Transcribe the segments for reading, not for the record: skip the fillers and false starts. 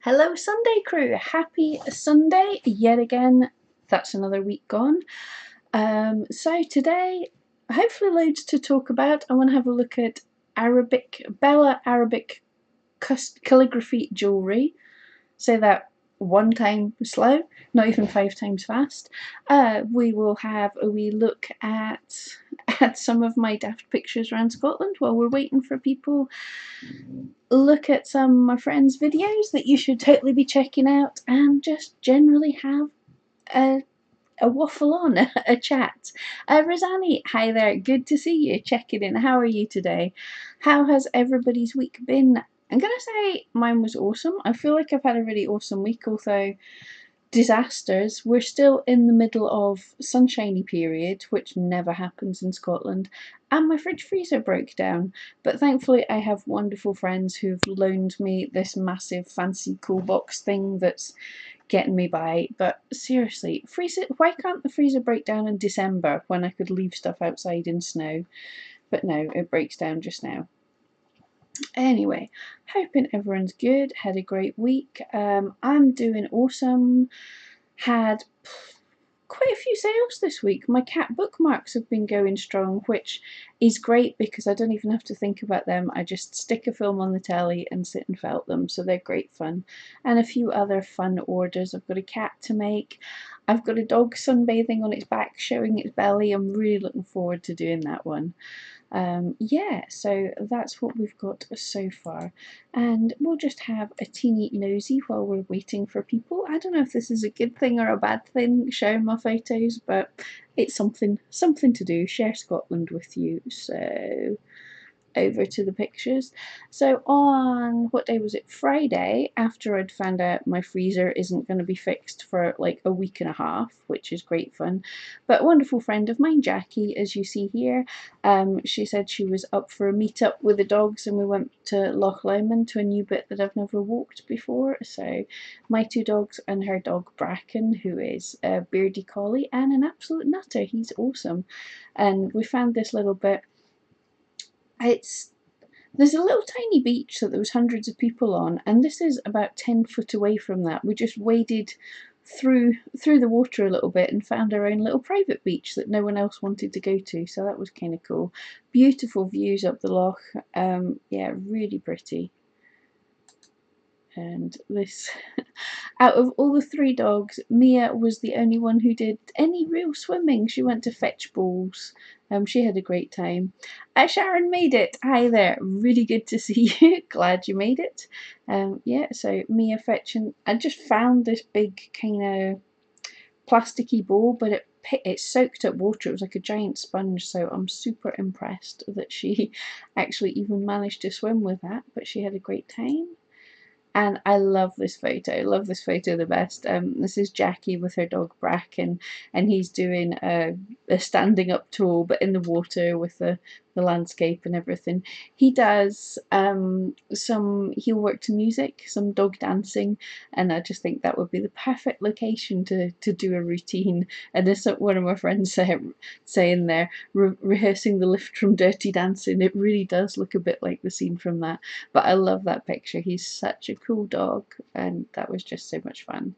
Hello Sunday crew, happy Sunday yet again. That's another week gone. So today, hopefully loads to talk about. I want to have a look at Bella Arabic calligraphy jewellery. Say that one time slow, not even 5 times fast. We will have a wee look at some of my daft pictures around Scotland while we're waiting for people. Look at some of my friends' videos that you should totally be checking out, and just generally have a, a waffle on, a chat. Rosani, hi there, good to see you, checking in. How are you today? How has everybody's week been? I'm gonna say mine was awesome. I feel like I've had a really awesome week, although disasters. We're still in the middle of sunshiny period, which never happens in Scotland, and my fridge freezer broke down. But thankfully, I have wonderful friends who've loaned me this massive fancy cool box thing that's getting me by. But seriously, freezer, why can't the freezer break down in December when I could leave stuff outside in snow? But no, it breaks down just now. Anyway, hoping everyone's good, had a great week. I'm doing awesome. Had quite a few sales this week. My cat bookmarks have been going strong, which is great because I don't even have to think about them. I just stick a film on the telly and sit and felt them, so they're great fun. And a few other fun orders. I've got a cat to make. I've got a dog sunbathing on its back, showing its belly. I'm really looking forward to doing that one. Yeah, so that's what we've got so far, and we'll just have a teeny nosy while we're waiting for people. I don't know if this is a good thing or a bad thing, sharing my photos, but it's something to do, share Scotland with you. So over to the pictures. So on, what day was it? Friday, after I'd found out my freezer isn't going to be fixed for like a week and a half, which is great fun. But a wonderful friend of mine, Jackie, as you see here, she said she was up for a meet-up with the dogs, and we went to Loch Lomond, to a new bit that I've never walked before. So my two dogs and her dog Bracken, who is a beardy collie and an absolute nutter. He's awesome. And we found this little bit. There's a little tiny beach that there was hundreds of people on, and this is about 10 foot away from that. We just waded through the water a little bit and found our own little private beach that no one else wanted to go to, so that was kind of cool. Beautiful views up the loch. Yeah, really pretty. And this, out of all the 3 dogs, Mia was the only one who did any real swimming. She went to fetch balls. She had a great time. Sharon made it. Hi there. Really good to see you. Glad you made it. Yeah, so Mia fetching. I just found this big kind of plasticky ball, but it soaked up water. It was like a giant sponge, so I'm super impressed that she actually even managed to swim with that, but she had a great time. And I love this photo. I love this photo the best. This is Jackie with her dog Bracken, and he's doing a standing up tall, but in the water with the landscape and everything. He does he'll work to music, some dog dancing, and I just think that would be the perfect location to do a routine. And there's one of my friends saying there, rehearsing the lift from Dirty Dancing. It really does look a bit like the scene from that. But I love that picture. He's such a cool dog, and that was just so much fun.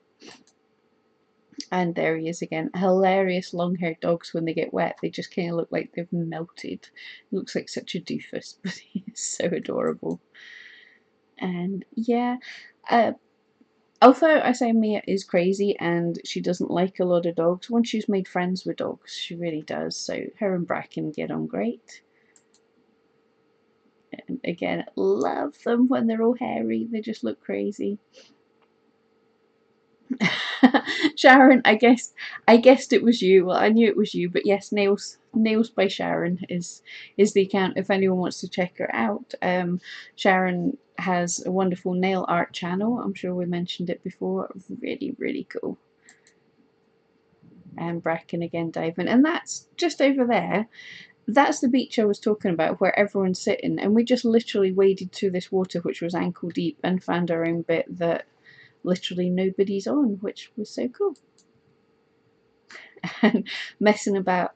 And there he is again. Hilarious long-haired dogs, when they get wet, they just kind of look like they've melted. He looks like such a doofus, but he is so adorable. And yeah, although I say Mia is crazy and she doesn't like a lot of dogs, once she's made friends with dogs, she really does. So her and Bracken get on great. And again, love them when they're all hairy. They just look crazy. Sharon, I guessed it was you. Well, I knew it was you, but yes, Nails by Sharon is the account if anyone wants to check her out. Sharon has a wonderful nail art channel. I'm sure we mentioned it before. Really, really cool. And Bracken again diving, and that's just over there. That's the beach I was talking about, where everyone's sitting, and we just literally waded through this water, which was ankle deep, and found our own bit that literally nobody's on, which was so cool. And messing about.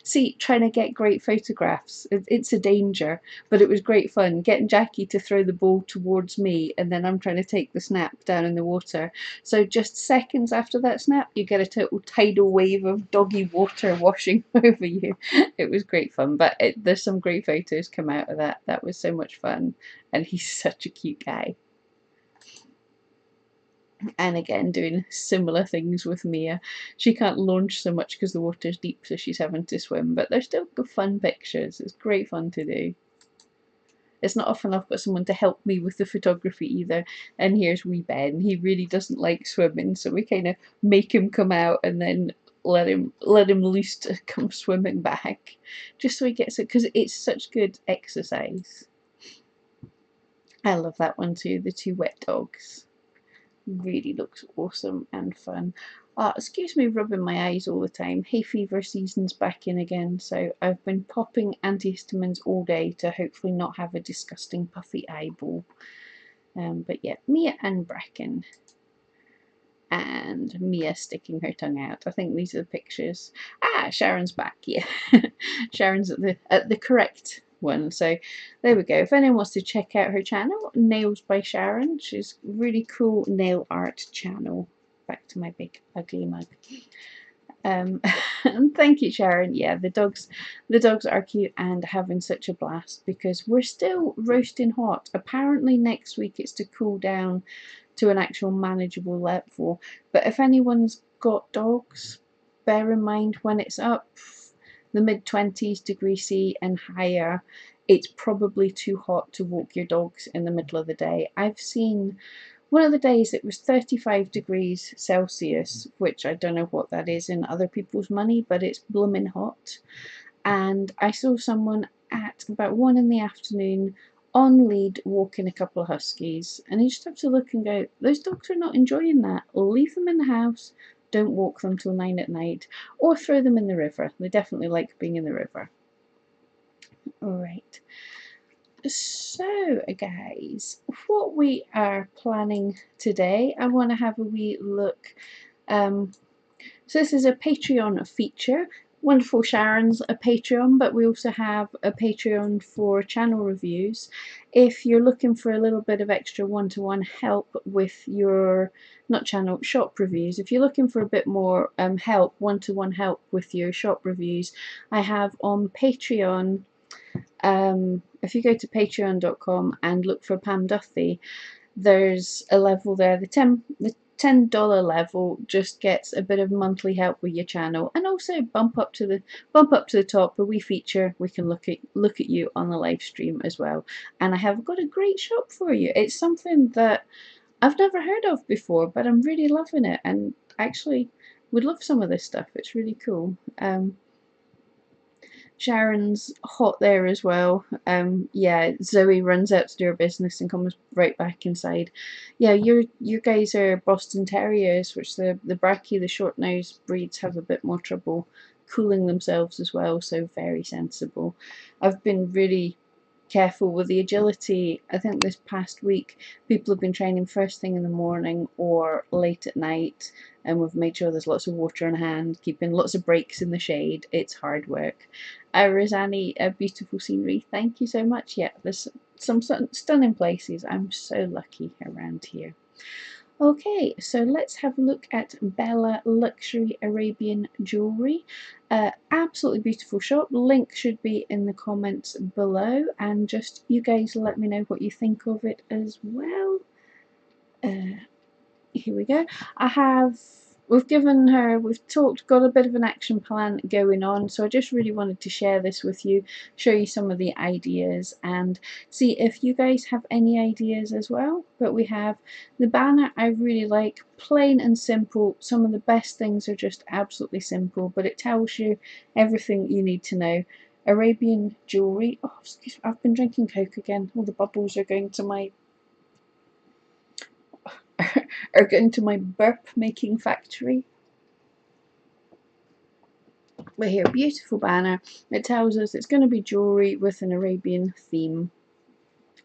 See, trying to get great photographs, it's a danger, but it was great fun getting Jackie to throw the ball towards me, and then I'm trying to take the snap down in the water. So just seconds after that snap, you get a total tidal wave of doggy water washing over you. It was great fun, but there's some great photos come out of that. That was so much fun, and he's such a cute guy. And again, doing similar things with Mia. She can't launch so much because the water's deep, so she's having to swim, but they're still good fun pictures. It's great fun to do. It's not often I've got someone to help me with the photography either. And here's wee Ben. He really doesn't like swimming, so we kind of make him come out and then let him loose to come swimming back, just so he gets it, because it's such good exercise. I love that one too, the two wet dogs. Really looks awesome and fun. Excuse me rubbing my eyes all the time. Hay fever season's back in again, so I've been popping antihistamines all day to hopefully not have a disgusting puffy eyeball. But yeah, Mia and Bracken. And Mia sticking her tongue out. I think these are the pictures. Sharon's back, yeah. Sharon's at the correct one. So there we go. If anyone wants to check out her channel, Nails by Sharon. She's really cool nail art channel. Back to my big ugly mug. And thank you, Sharon. Yeah, the dogs are cute and having such a blast because we're still roasting hot. Apparently next week it's to cool down to an actual manageable level. But if anyone's got dogs, bear in mind when it's up the mid-20s degrees C and higher, it's probably too hot to walk your dogs in the middle of the day. I've seen one of the days it was 35 degrees Celsius, which I don't know what that is in other people's money, but it's blooming hot. And I saw someone at about 1 in the afternoon on lead walking a couple of huskies, and you just have to look and go, those dogs are not enjoying that. Leave them in the house, don't walk them till 9 at night, or throw them in the river. They definitely like being in the river. Alright, so guys, what we are planning today, I want to have a wee look. So this is a Patreon feature. Wonderful Sharon's a Patreon, but we also have a Patreon for channel reviews. If you're looking for a little bit of extra one-to-one help with your, not channel, shop reviews, if you're looking for a bit more help, one-to-one help with your shop reviews, I have on Patreon, if you go to patreon.com and look for Pam Duthie, there's a level there, the $10 level just gets a bit of monthly help with your channel, and also bump up to the top where we feature, we can look at you on the live stream as well. And I have got a great shop for you. It's something that I've never heard of before, but I'm really loving it, and actually would love some of this stuff. It's really cool. Sharon's hot there as well. Yeah, Zoe runs out to do her business and comes right back inside. Yeah, you guys are Boston Terriers, which the Bracky, the short nosed breeds, have a bit more trouble cooling themselves as well, so very sensible. I've been really careful with the agility. I think this past week people have been training first thing in the morning or late at night, and we've made sure there's lots of water in hand, keeping lots of breaks in the shade. It's hard work. Rosani, a beautiful scenery. Thank you so much. Yeah, there's some stunning places. I'm so lucky around here. Okay, so let's have a look at Bella Luxury Arabian Jewellery. Absolutely beautiful shop. Link should be in the comments below, and just you guys let me know what you think of it as well. Here we go. We've got a bit of an action plan going on, so I just really wanted to share this with you, show you some of the ideas, and see if you guys have any ideas as well. But we have the banner I really like, plain and simple. Some of the best things are just absolutely simple, but it tells you everything you need to know. Arabian jewellery. Oh, excuse me, I've been drinking Coke again. All the bubbles are going to my burp making factory. But here, beautiful banner. It tells us it's going to be jewellery with an Arabian theme,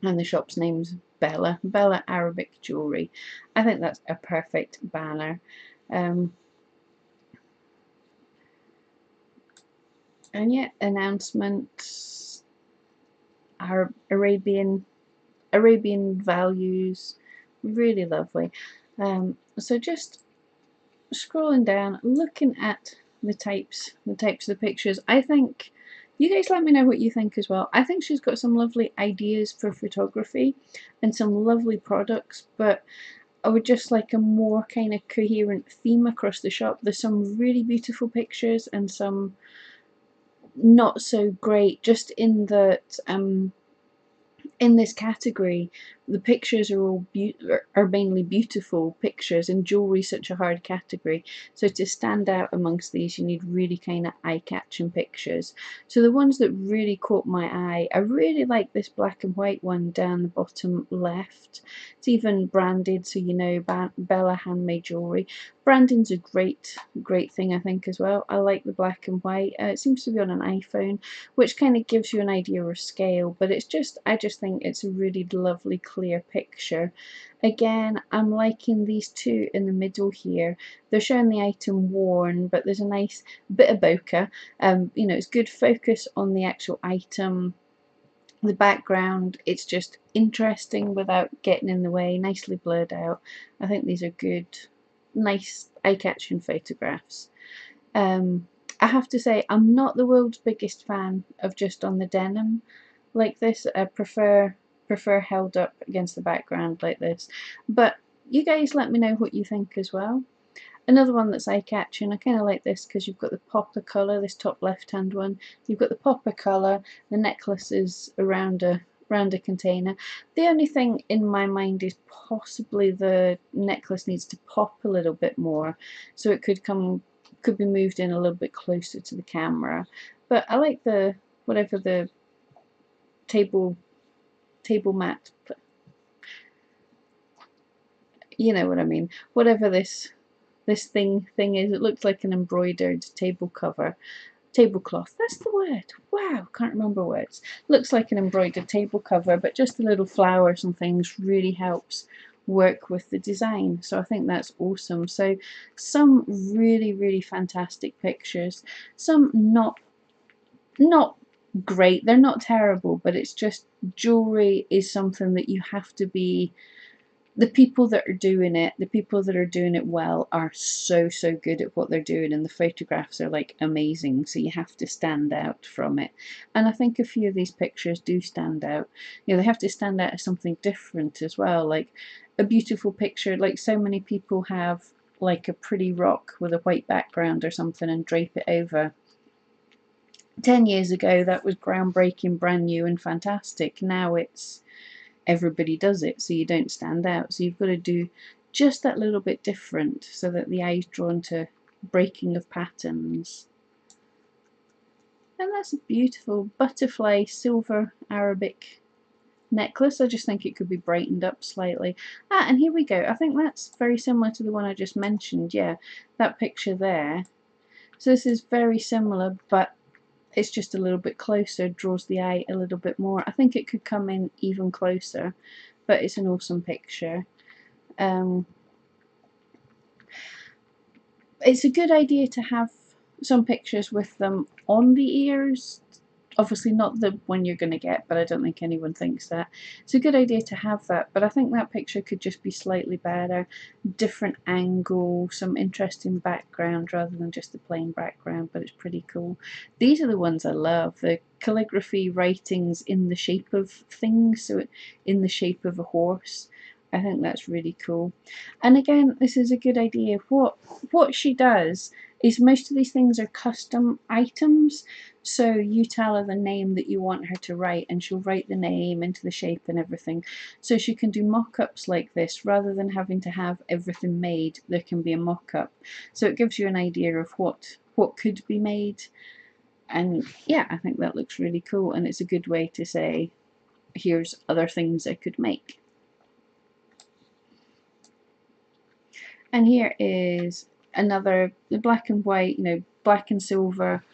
and the shop's name's Bella Arabic Jewellery. I think that's a perfect banner. And yeah, announcements, our Arabian values, really lovely. So just scrolling down, looking at the types of the pictures. I think you guys let me know what you think as well. I think she's got some lovely ideas for photography and some lovely products, but I would just like a more kind of coherent theme across the shop. There's some really beautiful pictures and some not so great, just in that in this category, the pictures are all are mainly beautiful pictures, and jewelry is such a hard category. So to stand out amongst these, you need really kind of eye-catching pictures. So the ones that really caught my eye, I really like this black and white one down the bottom left. It's even branded, so you know Bella Handmade Jewelry. Branding's a great thing, I think, as well. I like the black and white. It seems to be on an iPhone, which kind of gives you an idea of scale, but I just think it's a really lovely clear picture. Again, I'm liking these two in the middle here. They're showing the item worn, but there's a nice bit of bokeh. You know, it's good focus on the actual item. The background, it's just interesting without getting in the way, nicely blurred out. I think these are good, nice eye-catching photographs. I have to say, I'm not the world's biggest fan of just on the denim like this. I prefer held up against the background like this. But you guys let me know what you think as well. Another one that's eye-catching, I kind of like this because you've got the popper colour, this top left-hand one. You've got the popper colour, the necklace is around a container. The only thing in my mind is possibly the necklace needs to pop a little bit more, so it could be moved in a little bit closer to the camera. But I like the whatever the table mat, you know what I mean. Whatever this thing is, it looks like an embroidered tablecloth. That's the word. Wow, can't remember words. Looks like an embroidered table cover, but just the little flowers and things really helps work with the design. So I think that's awesome. So some really fantastic pictures. Some not great. They're not terrible, but it's just jewelry is something that you have to be, the people that are doing it, the people that are doing it well are so good at what they're doing, and the photographs are like amazing, so you have to stand out from it. And I think a few of these pictures do stand out. You know, they have to stand out as something different as well, like a beautiful picture, like so many people have like a pretty rock with a white background or something and drape it over. 10 years ago that was groundbreaking, brand new and fantastic. Now it's everybody does it, so you don't stand out. So you've got to do just that little bit different so that the eye is drawn to breaking of patterns. And that's a beautiful butterfly silver Arabic necklace. I just think it could be brightened up slightly. And here we go. I think that's very similar to the one I just mentioned. Yeah, that picture there. So this is very similar, but it's just a little bit closer, draws the eye a little bit more. I think it could come in even closer, but it's an awesome picture. It's a good idea to have some pictures with them on the ears. Obviously not the one you're going to get, but I don't think anyone thinks that. It's a good idea to have that, but I think that picture could just be slightly better. Different angle, some interesting background rather than just the plain background, but it's pretty cool. These are the ones I love. The calligraphy writings in the shape of things, so in the shape of a horse. I think that's really cool. And again, this is a good idea. What she does is most of these things are custom items, so you tell her the name that you want her to write and she'll write the name into the shape and everything. So she can do mock-ups like this rather than having to have everything made. There can be a mock-up, so it gives you an idea of what could be made. And yeah, I think that looks really cool, and it's a good way to say here's other things I could make. And here is another, the black and white, you know, black and silver.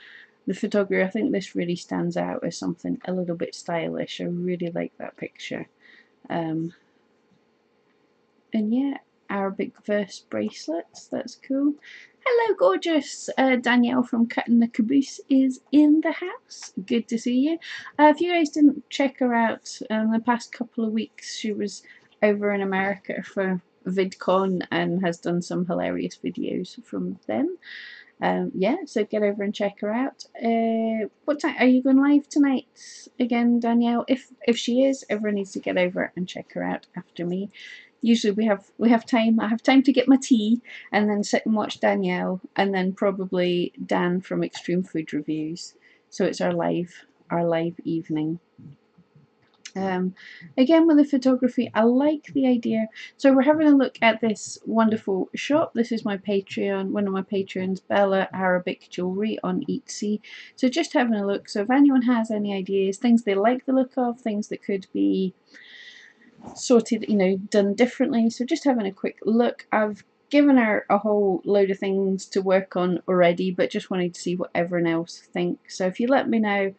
The photography, I think this really stands out as something a little bit stylish. I really like that picture. And yeah, Arabic verse bracelets, that's cool. Hello, gorgeous. Danielle from Cutting the Caboose is in the house. Good to see you. If you guys didn't check her out the past couple of weeks, she was over in America for VidCon and has done some hilarious videos from them. Yeah, so get over and check her out. What time are you going live tonight again, Danielle? If she is, everyone needs to get over and check her out after me. Usually we have time. I have time to get my tea and then sit and watch Danielle, and then probably Dan from Extreme Food Reviews. So it's our live evening. Again, with the photography, I like the idea. So we're having a look at this wonderful shop. This is my Patreon, one of my patrons, Bella Arabic Jewelry on Etsy. So just having a look. So if anyone has any ideas, things they like the look of, things that could be sorted, you know, done differently. So just having a quick look. I've given her a whole load of things to work on already, but just wanted to see what everyone else thinks. So if you let me know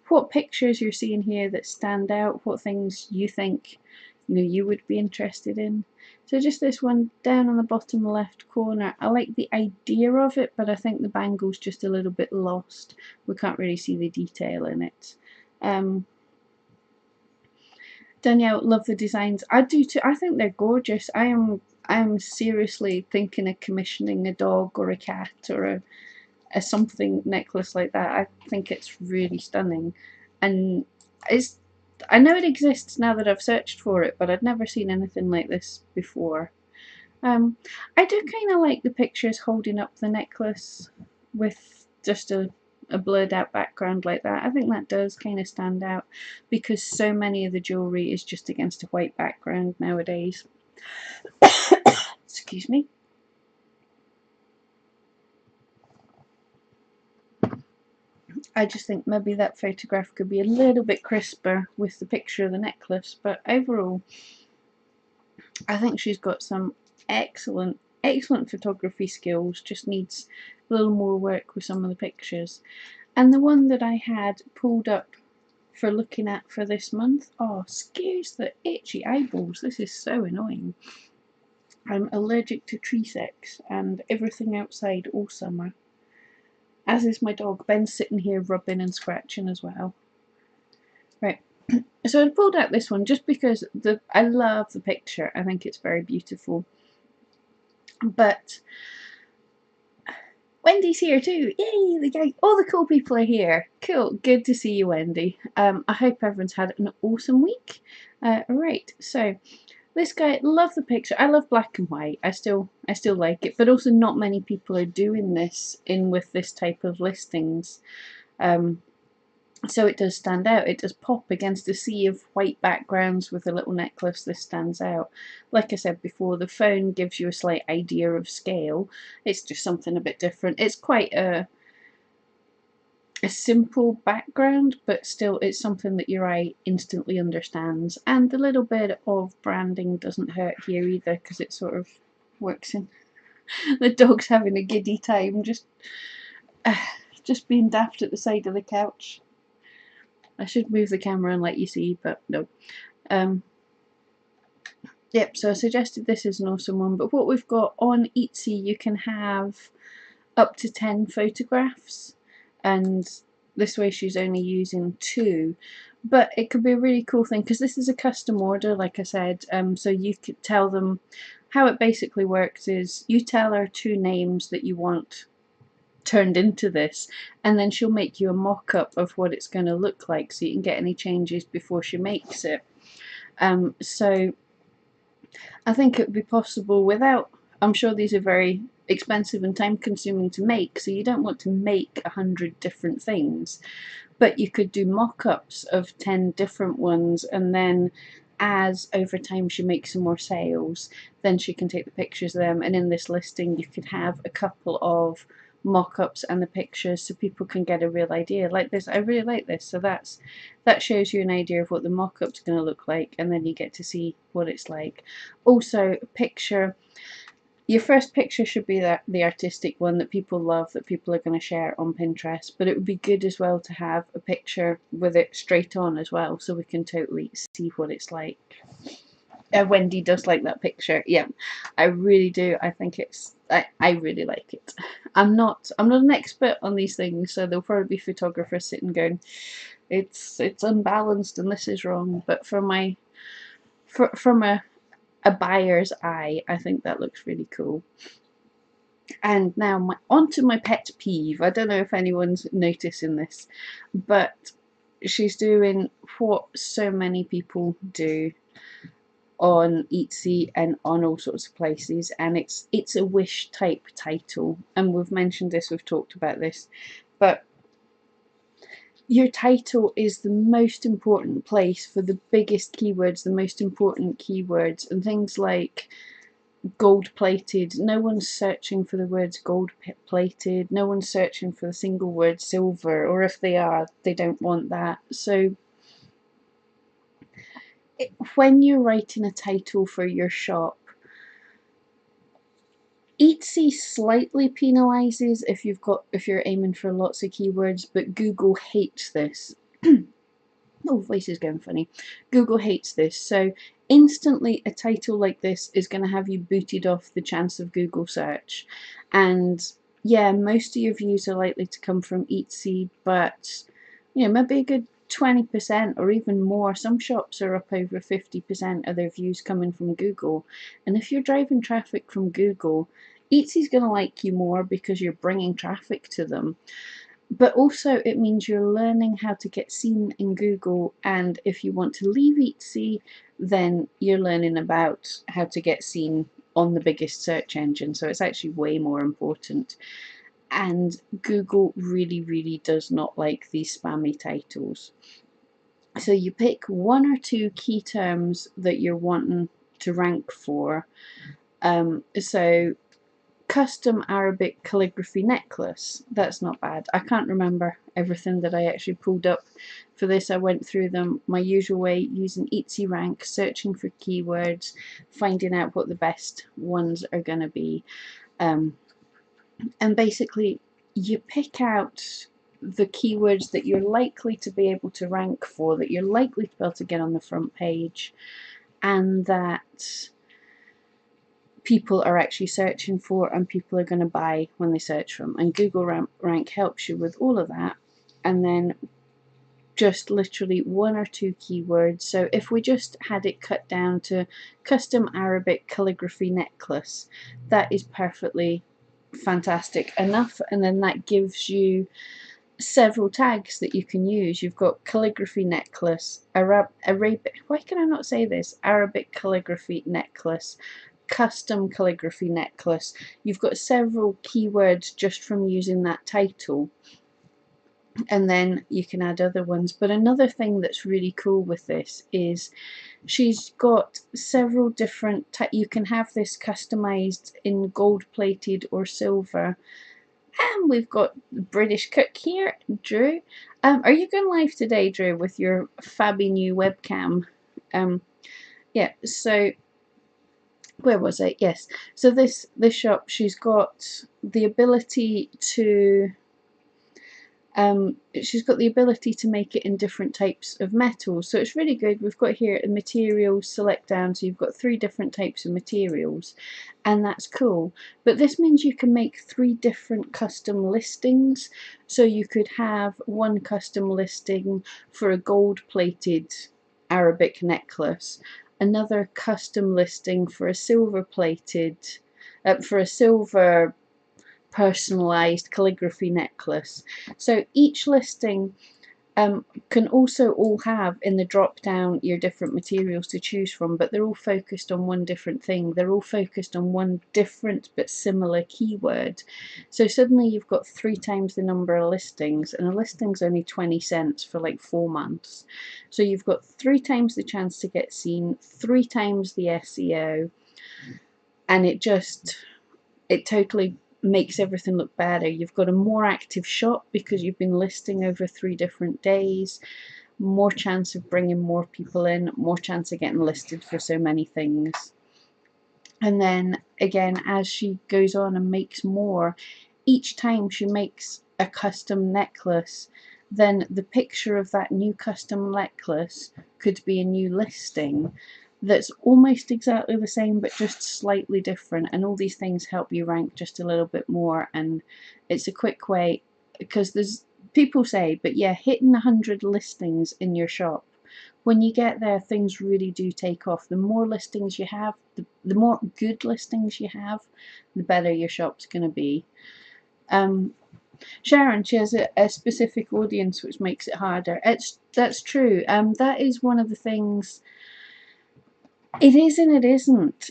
what pictures you're seeing here that stand out, what things you think, you know, you would be interested in. So just this one down on the bottom left corner, I like the idea of it, but I think the bangle's just a little bit lost. We can't really see the detail in it. Danielle, love the designs. I do too. I think they're gorgeous. I am seriously thinking of commissioning a dog or a cat or a something necklace like that. I think it's really stunning, and I know it exists now that I've searched for it, but I'd never seen anything like this before. I do kind of like the pictures holding up the necklace with just a blurred out background like that. I think that does kind of stand out because so many of the jewellery is just against a white background nowadays. Excuse me. I just think maybe that photograph could be a little bit crisper with the picture of the necklace, but overall I think she's got some excellent photography skills, just needs a little more work with some of the pictures. And the one that I had pulled up for looking at for this month, oh, excuse the itchy eyeballs, this is so annoying. I'm allergic to tree sex and everything outside all summer. As is my dog. Ben's sitting here rubbing and scratching as well. Right, so I pulled out this one just because I love the picture. I think it's very beautiful. But Wendy's here too. Yay! All the cool people are here. Cool. Good to see you, Wendy. I hope everyone's had an awesome week. Right, so this guy, love the picture. I love black and white. I still like it, but also not many people are doing this with this type of listings. So it does stand out. It does pop against a sea of white backgrounds with a little necklace. This stands out. Like I said before, the phone gives you a slight idea of scale. It's just something a bit different. It's quite a simple background, but still it's something that your eye instantly understands. And the little bit of branding doesn't hurt here either because it sort of works in. The dog's having a giddy time, just being daft at the side of the couch. I should move the camera and let you see, but no. Yep, so I suggested this is an awesome one, but what we've got on Etsy, you can have up to 10 photographs, and this way she's only using 2. But it could be a really cool thing, because this is a custom order, like I said, so you could tell them how it basically works is you tell her 2 names that you want turned into this, and then she'll make you a mock-up of what it's going to look like so you can get any changes before she makes it. So I think it would be possible without, I'm sure these are very expensive and time consuming to make, so you don't want to make 100 different things, but you could do mock-ups of 10 different ones, and then as over time she makes some more sales, then she can take the pictures of them, and in this listing you could have a couple of mock-ups and the pictures so people can get a real idea. Like this, I really like this, so that shows you an idea of what the mock-up's going to look like, and then you get to see what it's like. Also, your first picture should be the artistic one that people love, that people are going to share on Pinterest, but it would be good as well to have a picture with it straight on as well, so we can totally see what it's like. Wendy does like that picture. Yeah, I really do. I think I really like it. I'm not an expert on these things, so there'll probably be photographers sitting going, it's unbalanced and this is wrong. But from a buyer's eye, I think that looks really cool. And now onto my pet peeve. I don't know if anyone's noticing this, but she's doing what so many people do on Etsy and on all sorts of places, and it's a wish type title. And we've mentioned this, we've talked about this, but your title is the most important place for the biggest keywords, the most important keywords, and things like gold plated. No one's searching for the words gold plated. No one's searching for the single word silver, or if they are, they don't want that. So when you're writing a title for your shop, Etsy slightly penalises if you're aiming for lots of keywords, but Google hates this. Oh, voice is going funny. Google hates this. So instantly a title like this is going to have you booted off the chance of Google search. And yeah, most of your views are likely to come from Etsy, but maybe a good 20% or even more. Some shops are up over 50% of their views coming from Google. And if you're driving traffic from Google, Etsy's going to like you more because you're bringing traffic to them. But also it means you're learning how to get seen in Google, and if you want to leave Etsy, then you're learning about how to get seen on the biggest search engine. So it's actually way more important. And Google really, really does not like these spammy titles. So you pick one or two key terms that you're wanting to rank for. So custom Arabic calligraphy necklace. That's not bad. I can't remember everything that I actually pulled up for this. I went through them my usual way, using Etsy Rank, searching for keywords, finding out what the best ones are going to be. And basically you pick out the keywords that you're likely to be able to rank for, that you're likely to be able to get on the front page, and that people are actually searching for and people are going to buy when they search for them. And Google Rank helps you with all of that. And then just literally one or two keywords. So if we just had it cut down to custom Arabic calligraphy necklace, that is perfectly fantastic enough. And then that gives you several tags that you can use. You've got calligraphy necklace, Arabic, why can I not say this? Arabic calligraphy necklace, custom calligraphy necklace. You've got several keywords just from using that title, and then you can add other ones. But another thing that's really cool with this is she's got several different you can have this customized in gold plated or silver. And we've got British cook here, Drew. Are you going live today, Drew, with your fabby new webcam? Yeah, so where was I? Yes. So this shop, she's got the ability to make it in different types of metals, so it's really good. We've got here a materials select down, so you've got 3 different types of materials, and that's cool. But this means you can make 3 different custom listings. So you could have one custom listing for a gold plated Arabic necklace, another custom listing for a silver plated personalized calligraphy necklace. So each listing can also all have in the drop down your different materials to choose from, but they're all focused on one different thing. They're all focused on one different but similar keyword. So suddenly you've got 3 times the number of listings, and a listing's only 20 cents for like 4 months. So you've got 3 times the chance to get seen, 3 times the SEO, and it totally makes everything look better. You've got a more active shop because you've been listing over 3 different days, more chance of bringing more people in, more chance of getting listed for so many things. And then again, as she goes on and makes more, each time she makes a custom necklace, then the picture of that new custom necklace could be a new listing. that's almost exactly the same but just slightly different, and all these things help you rank just a little bit more. And it's a quick way, because there's people say, but yeah, hitting 100 listings in your shop, when you get there, things really do take off. The more listings you have, the more good listings you have, the better your shop's going to be. Sharon, she has a specific audience, which makes it harder. That's true. That is one of the things. It is and it isn't.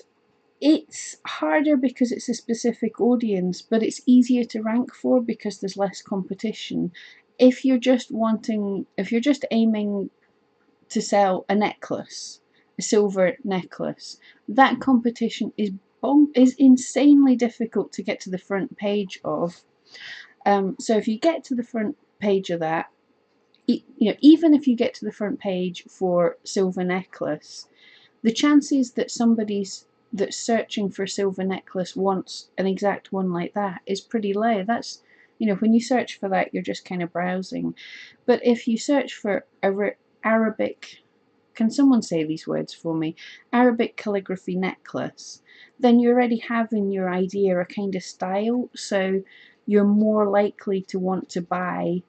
It's harder because it's a specific audience, but it's easier to rank for because there's less competition. If you're just aiming to sell a necklace, a silver necklace, that competition is insanely difficult to get to the front page of. So if you get to the front page of that, even if you get to the front page for silver necklace, the chances that that's searching for a silver necklace wants an exact one like that is pretty low. That's, when you search for that, you're just kind of browsing. But if you search for Arabic, can someone say these words for me? Arabic calligraphy necklace, then you already have in your idea a kind of style, so you're more likely to want to buy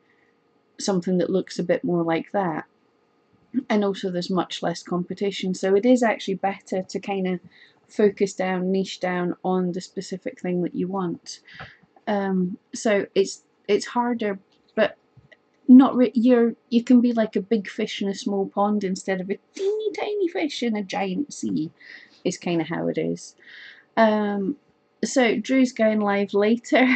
something that looks a bit more like that. And also there's much less competition, so it is actually better to kind of focus down, niche down on the specific thing that you want. So it's harder, but not you can be like a big fish in a small pond instead of a teeny tiny fish in a giant sea, is kind of how it is. So Drew's going live later.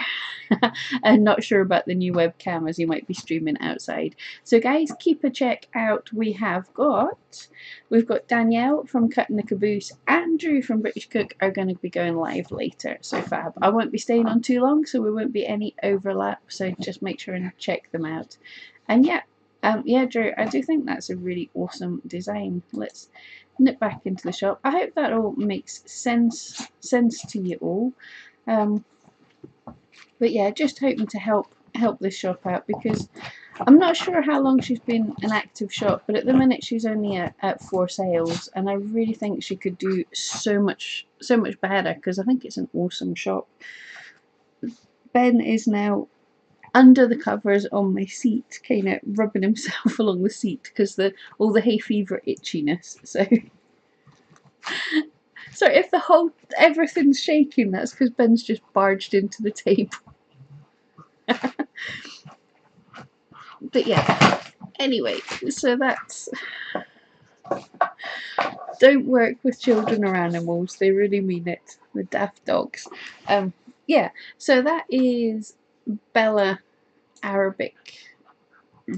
I'm not sure about the new webcam, as he might be streaming outside. So guys, keep a check out. We've got Danielle from Cutting the Caboose and Drew from British Cook are going to be going live later. So fab. I won't be staying on too long, so there won't be any overlap. So just make sure and check them out. And yeah, Drew, I do think that's a really awesome design. Let's nip back into the shop. I hope that all makes sense to you all. But yeah, just hoping to help this shop out, because I'm not sure how long she's been an active shop, but at the minute she's only at 4 sales, and I really think she could do so much better, because I think it's an awesome shop. Ben is now under the covers on my seat, kind of rubbing himself along the seat because all the hay fever itchiness. So if everything's shaking, that's because Ben's just barged into the table. But yeah, anyway, so that's, don't work with children or animals, they really mean it, the daft dogs. Yeah, so that is Bella Arabic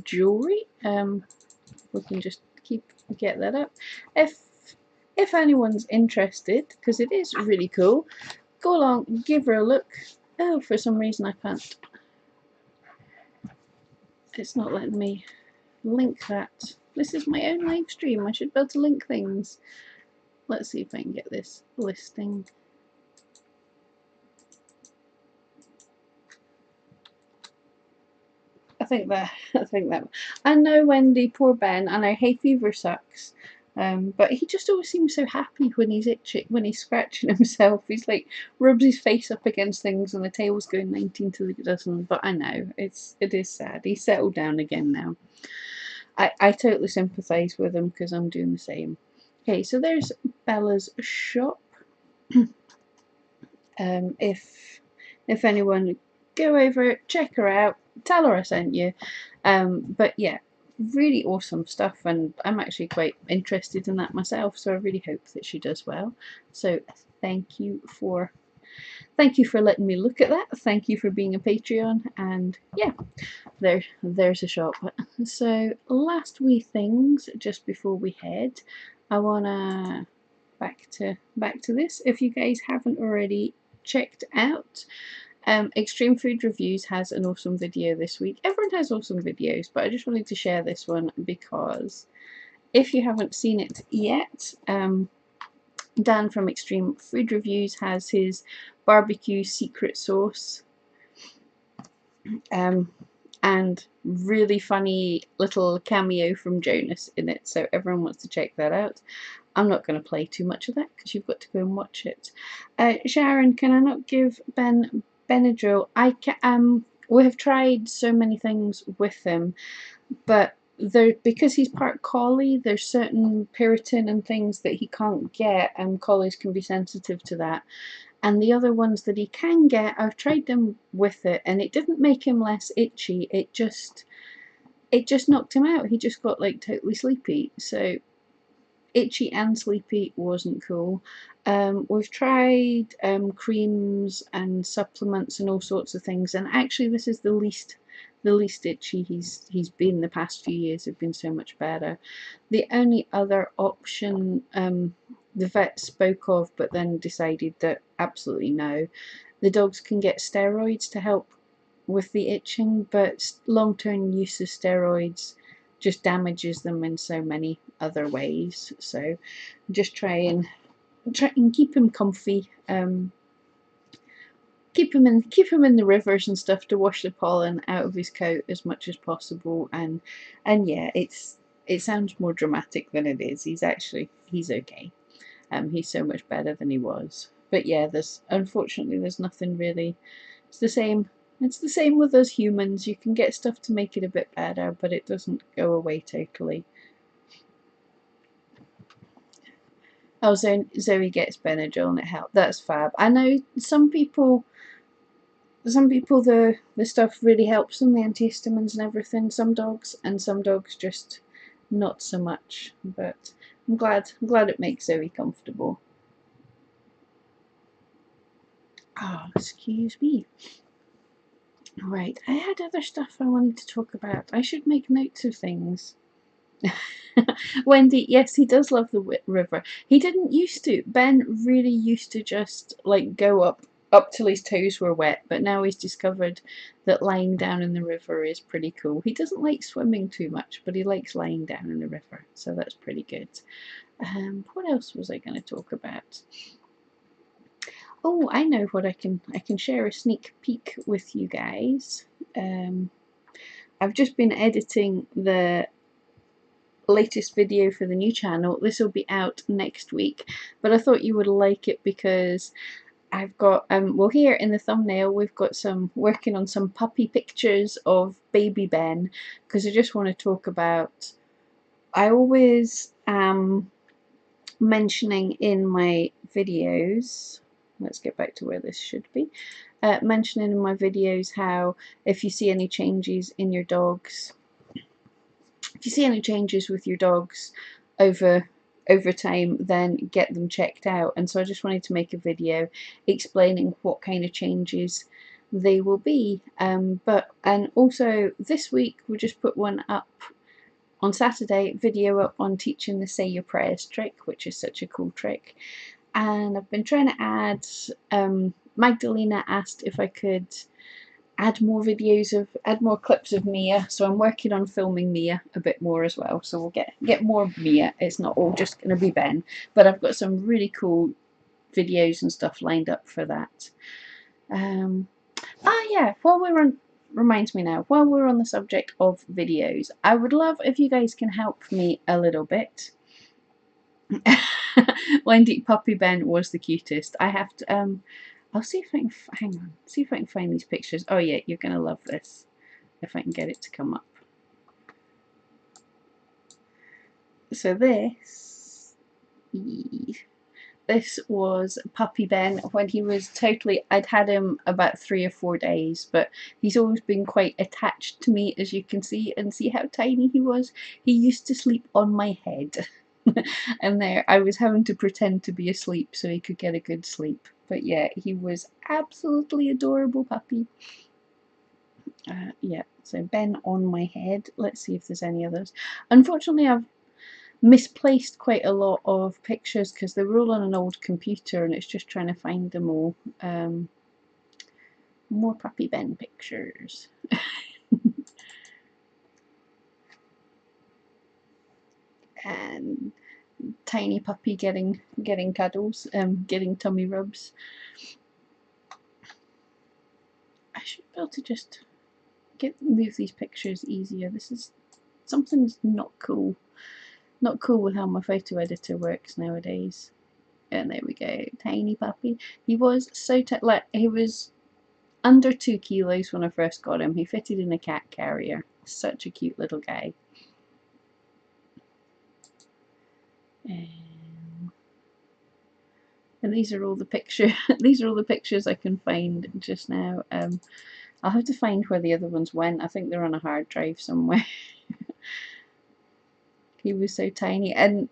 jewellery. We can just get that up. If anyone's interested, because it is really cool, go along, give her a look. Oh, for some reason I can't. It's not letting me link that. This is my own live stream. I should be able to link things. Let's see if I can get this listing. I think that. I know, Wendy, poor Ben. I know hay fever sucks. But he just always seems so happy when he's itching, when he's scratching himself. He's like rubs his face up against things, and the tail's going 19 to the dozen. But I know it is sad. He's settled down again now. I totally sympathise with him because I'm doing the same. Okay, so there's Bella's shop. If anyone, go over, check her out, tell her I sent you. But yeah, really awesome stuff, and I'm actually quite interested in that myself, so I really hope that she does well. So thank you for letting me look at that. Thank you for being a Patreon, and yeah, there's a shop. So last wee things just before we head, I wanna back to this. If you guys haven't already checked out, Extreme Food Reviews has an awesome video this week. Everyone has awesome videos, but I just wanted to share this one because if you haven't seen it yet, Dan from Extreme Food Reviews has his barbecue secret sauce, and really funny little cameo from Jonas in it, so everyone wants to check that out. I'm not going to play too much of that because you've got to go and watch it. Sharon, can I not give Ben Benadryl? We have tried so many things with him, but because he's part collie, there's certain Puritan and things that he can't get, and collies can be sensitive to that. And the other ones that he can get, I've tried them with it, and it didn't make him less itchy. It just knocked him out. He just got like totally sleepy. So itchy and sleepy wasn't cool. We've tried creams and supplements and all sorts of things, and actually this is the least itchy he's been. The past few years have been so much better. The only other option the vet spoke of, but then decided that absolutely no, the dogs can get steroids to help with the itching, but long-term use of steroids just damages them in so many other ways. So just try and keep him comfy. Keep him in the rivers and stuff to wash the pollen out of his coat as much as possible. And yeah, it sounds more dramatic than it is. He's okay. He's so much better than he was. But yeah, unfortunately there's nothing really. It's the same. It's the same with us humans. You can get stuff to make it a bit better, but it doesn't go away totally. Oh, Zoe gets Benadryl and it helps. That's fab. I know some people the stuff really helps them, the antihistamines and everything. Some dogs just not so much. But I'm glad it makes Zoe comfortable. Oh, excuse me. Right, I had other stuff I wanted to talk about. I should make notes of things. Wendy, yes, he does love the river. He didn't used to. Ben really used to just like go up till his toes were wet, but now he's discovered that lying down in the river is pretty cool. He doesn't like swimming too much, but he likes lying down in the river, so that's pretty good. What else was I going to talk about? Oh, I know what I can share a sneak peek with you guys. I've just been editing the latest video for the new channel. This will be out next week, but I thought you would like it because I've got well, here in the thumbnail we've got some working on some puppy pictures of baby Ben, because I just want to talk about, I always am mentioning in my videos, let's get back to where this should be, mentioning in my videos how if you see any changes in your dogs, if you see any changes with your dogs over time, then get them checked out. And so I just wanted to make a video explaining what kind of changes they will be. And also this week we just put one up on Saturday, video up on teaching the say your prayers trick, which is such a cool trick. And I've been trying to add, Magdalena asked if I could add more clips of Mia, so I'm working on filming Mia a bit more as well, so we'll get more Mia. It's not all just going to be Ben, but I've got some really cool videos and stuff lined up for that. Yeah, reminds me now, while we're on the subject of videos, I would love if you guys can help me a little bit. Wendy, Puppy Ben was the cutest. I have to I'll see if I can, hang on, see if I can find these pictures. Oh yeah, you're going to love this, if I can get it to come up. So this was Puppy Ben when he was totally, I'd had him about 3 or 4 days, but he's always been quite attached to me, as you can see, and see how tiny he was. He used to sleep on my head. And there I was having to pretend to be asleep so he could get a good sleep. But yeah, he was absolutely adorable puppy. Yeah, so Ben on my head. Let's see if there's any others. Unfortunately, I've misplaced quite a lot of pictures because they were all on an old computer and it's just trying to find them all. More Puppy Ben pictures. And tiny puppy getting cuddles, getting tummy rubs. I should be able to just move these pictures easier. This is, something's not cool. Not cool with how my photo editor works nowadays. And there we go, tiny puppy. He was so like he was under 2 kilos when I first got him. He fitted in a cat carrier. Such a cute little guy. And these are all the picture. These are all the pictures I can find just now. I'll have to find where the other ones went. I think they're on a hard drive somewhere. He was so tiny and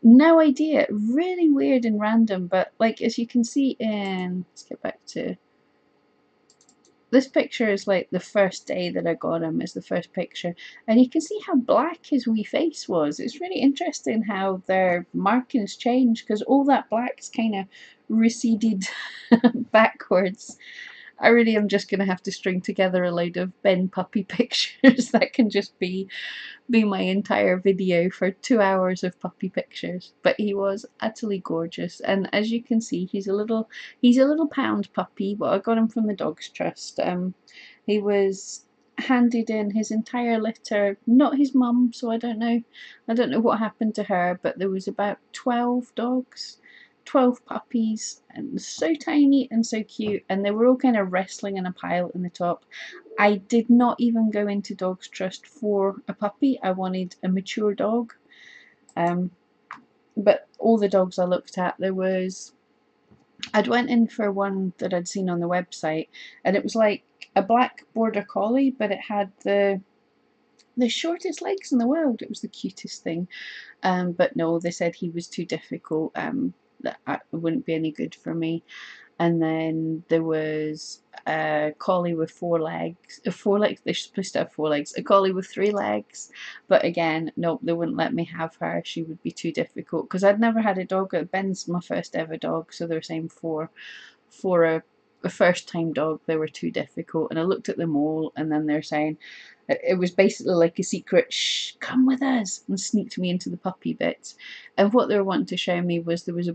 no idea. Really weird and random, but like as you can see in, let's get back to this picture is like the first day that I got him, is the first picture. And you can see how black his wee face was. It's really interesting how their markings change because all that black's kind of receded backwards. I really am just going to have to string together a load of Ben puppy pictures that can just be my entire video for 2 hours of puppy pictures. But he was utterly gorgeous, and as you can see, he's a little pound puppy. But I got him from the Dogs Trust. He was handed in his entire litter, not his mum, so I don't know what happened to her, but there was about 12 dogs, 12 puppies, and so tiny and so cute, and they were all kind of wrestling in a pile in the top. I did not even go into Dogs Trust for a puppy. I wanted a mature dog. But all the dogs I looked at, I'd went in for one that I'd seen on the website, and it was like a black border collie, but it had the shortest legs in the world. It was the cutest thing. But no, they said he was too difficult. That it wouldn't be any good for me. And then there was a collie with 4 legs. They're supposed to have 4 legs. A collie with 3 legs. But again, nope, they wouldn't let me have her. She would be too difficult. Because I'd never had a dog. Ben's my first ever dog. So they were saying for a first time dog, they were too difficult. And I looked at them all, and then they're saying, it was basically like a secret, shh, come with us, and sneaked me into the puppy bit. And what they were wanting to show me was there was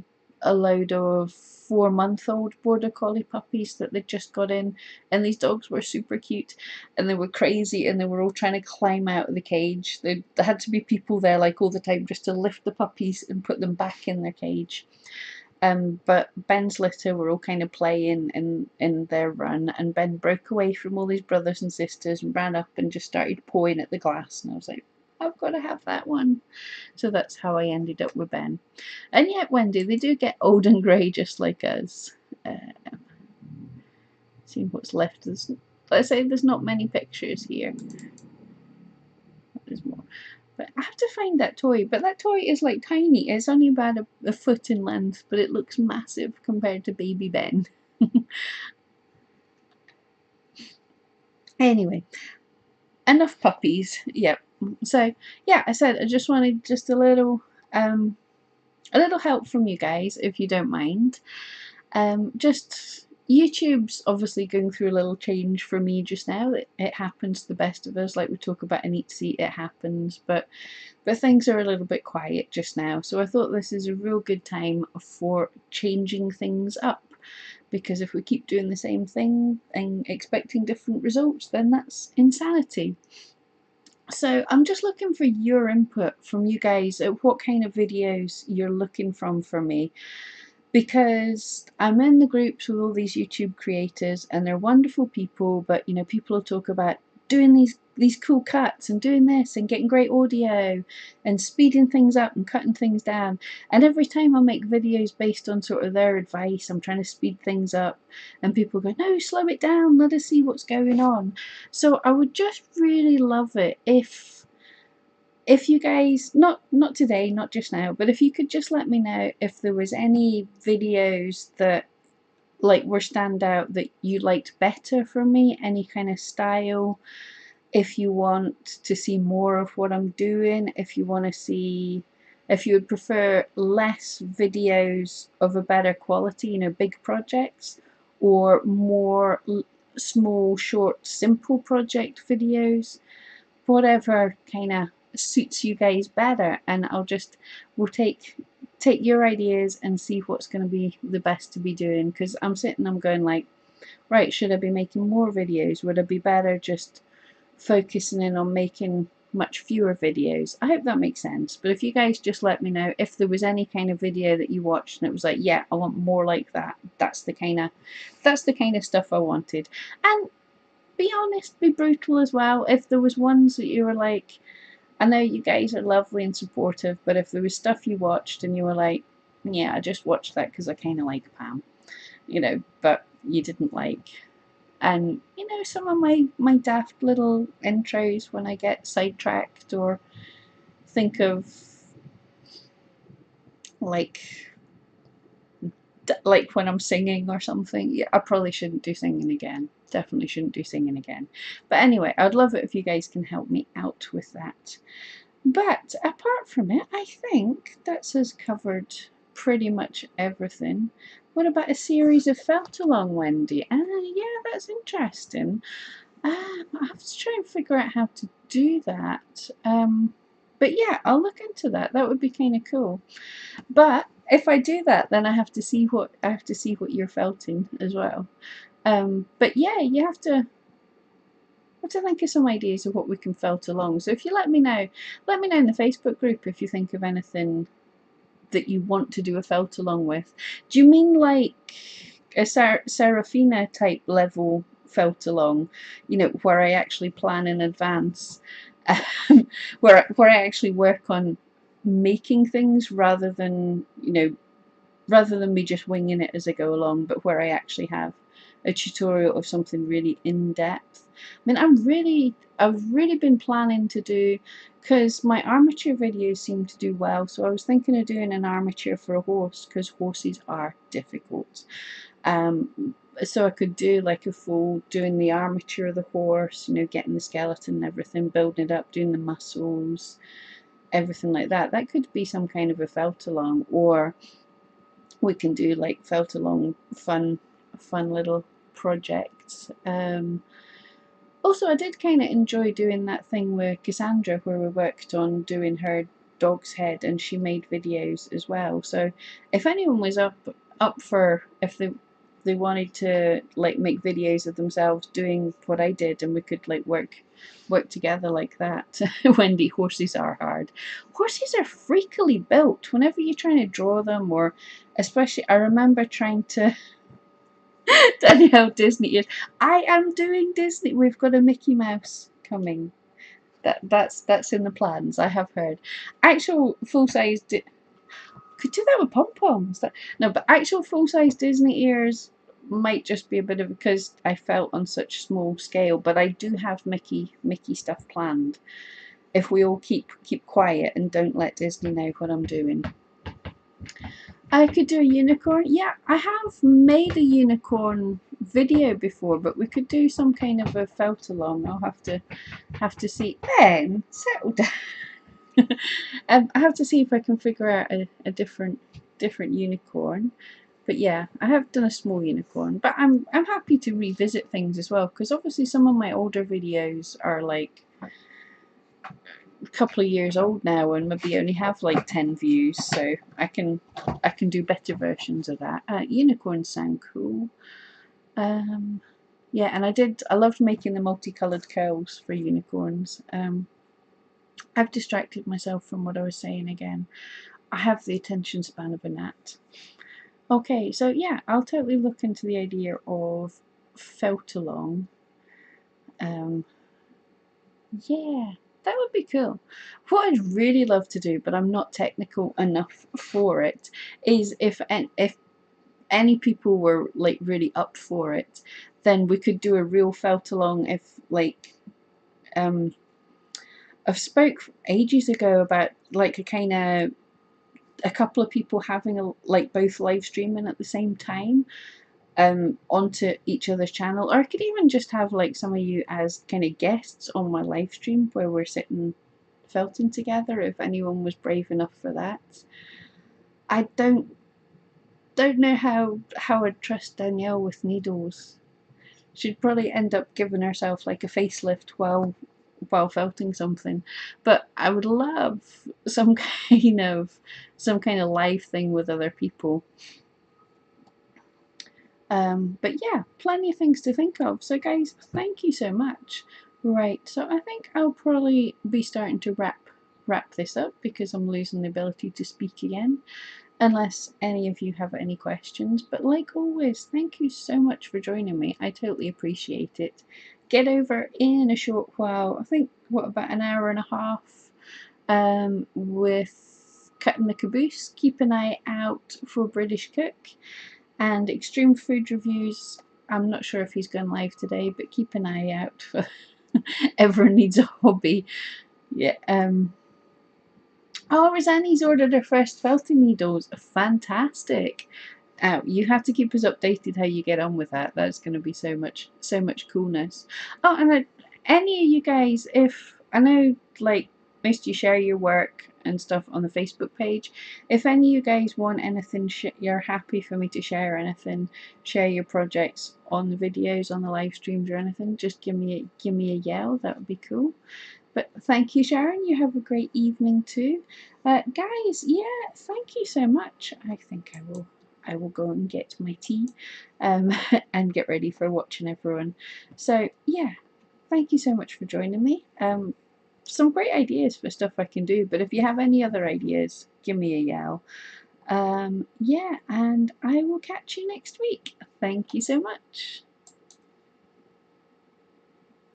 a load of 4-month-old border collie puppies that they'd just got in, and these dogs were super cute, and they were crazy, and they were all trying to climb out of the cage. There had to be people there like all the time just to lift the puppies and put them back in their cage. But Ben's litter were all kind of playing in their run, and Ben broke away from all his brothers and sisters and ran up and just started pawing at the glass, and I was like, I've got to have that one. So that's how I ended up with Ben. And yet, Wendy, they do get old and grey just like us. See what's left. Let's say there's not many pictures here. There's more. But I have to find that toy. But that toy is like tiny. It's only about a foot in length, but it looks massive compared to baby Ben. Anyway, enough puppies. Yep. So yeah, I said I just wanted just a little help from you guys, if you don't mind. Just YouTube's obviously going through a little change for me just now. It happens to the best of us. Like we talk about in Eat to Seat, it happens, but things are a little bit quiet just now. So I thought this is a real good time for changing things up. Because if we keep doing the same thing and expecting different results, then that's insanity. So I'm just looking for your input from you guys at what kind of videos you're looking from me. Because I'm in the groups with all these YouTube creators, and they're wonderful people, but you know, people will talk about doing these cool cuts and doing this and getting great audio and speeding things up and cutting things down. And every time I make videos based on sort of their advice, I'm trying to speed things up, and people go, no, slow it down, let us see what's going on. So I would just really love it if you guys, not today, not just now, but if you could just let me know if there was any videos that like were standout that you liked better from me, any kind of style, if you want to see more of what I'm doing, if you would prefer less videos of a better quality, you know, big projects, or more small, short, simple project videos, whatever kind of suits you guys better, and we'll take your ideas and see what's going to be the best to be doing. Because I'm going like, right, should I be making more videos? Would it be better just focusing in on making much fewer videos. I hope that makes sense. But if you guys just let me know if there was any kind of video that you watched and it was like, yeah, I want more like that. That's the kind of stuff I wanted. And be honest, be brutal as well. If there was ones that you were like, I know you guys are lovely and supportive, but if there was stuff you watched and you were like, yeah, I just watched that because I kind of like Pam, but you didn't like. And some of my daft little intros when I get sidetracked or think of like when I'm singing or something. Yeah, I probably shouldn't do singing again. Definitely shouldn't do singing again. But anyway, I'd love it if you guys can help me out with that. But apart from it, I think that's us covered pretty much everything. What about a series of felt along, Wendy? Yeah, that's interesting. I have to try and figure out how to do that. But yeah, I'll look into that. That would be kind of cool. But if I do that, then I have to see what you're felting as well. But yeah, you have to think of some ideas of what we can felt along. So if you let me know in the Facebook group if you think of anything that you want to do a felt along with. Do you mean like a Serafina type level felt along, where I actually plan in advance, where I actually work on making things rather than me just winging it as I go along, but where I actually have a tutorial of something really in depth. I mean, I've really been planning to do, because my armature videos seem to do well, so I was thinking of doing an armature for a horse, because horses are difficult. So I could do like a full doing the armature of the horse, getting the skeleton and everything, building it up, doing the muscles, everything like that. That could be some kind of a felt along, or we can do like felt along fun little projects. Also, I did kind of enjoy doing that thing with Cassandra where we worked on doing her dog's head, and she made videos as well. So if anyone was up for, if they wanted to like make videos of themselves doing what I did, and we could like work together like that. Wendy, horses are hard. Horses are freakily built whenever you're trying to draw them, or especially I remember trying to Danielle, Disney is. I am doing Disney. We've got a Mickey Mouse coming. That's in the plans. I have heard. Actual full size. Could do that with pom poms. No, but actual full size Disney ears might just be a bit of, because I felt on such small scale. But I do have Mickey stuff planned. If we all keep quiet and don't let Disney know what I'm doing. I could do a unicorn. Yeah, I have made a unicorn video before, but we could do some kind of a felt along. I'll have to see. Ben, settle down. I have to see if I can figure out a different unicorn. But yeah, I have done a small unicorn. But I'm happy to revisit things as well, because obviously some of my older videos are like a couple of years old now and maybe only have like 10 views, so I can do better versions of that. Unicorns sound cool. Yeah, and I loved making the multicolored curls for unicorns. I've distracted myself from what I was saying again. I have the attention span of a gnat. Okay, so yeah, I'll totally look into the idea of felt along. Yeah, that would be cool. What I'd really love to do, but I'm not technical enough for it, is if any people were like really up for it, then we could do a real felt along. If like I've spoke ages ago about like a couple of people having both live streaming at the same time onto each other's channel, or I could even just have like some of you as kind of guests on my live stream where we're sitting felting together, if anyone was brave enough for that. I don't know how I'd trust Danielle with needles. She'd probably end up giving herself like a facelift while felting something. But I would love some kind of live thing with other people. But yeah, plenty of things to think of. So guys, thank you so much Right, so I think I'll probably be starting to wrap this up because I'm losing the ability to speak again, unless any of you have any questions. But like always, thank you so much for joining me. I totally appreciate it. Get over in a short while. I think what, about an hour and a half, with Cutting the Caboose. Keep an eye out for British Cook and Extreme Food Reviews. I'm not sure if he's going live today, but keep an eye out for Everyone Needs a Hobby. Yeah. Oh, Rosanne's ordered her first felting needles. Fantastic. You have to keep us updated how you get on with that. That's going to be so much coolness. Oh, and any of you guys, if I know, like, most of you share your work and stuff on the Facebook page. If any of you guys want anything, you're happy for me to share anything, share your projects on the videos, on the live streams, or anything, just give me a yell. That would be cool. But thank you, Sharon. You have a great evening too. Guys, yeah, thank you so much. I think I will go and get my tea, and get ready for watching everyone. So yeah, thank you so much for joining me. Some great ideas for stuff I can do, but if you have any other ideas, give me a yell. Yeah, and I will catch you next week. Thank you so much.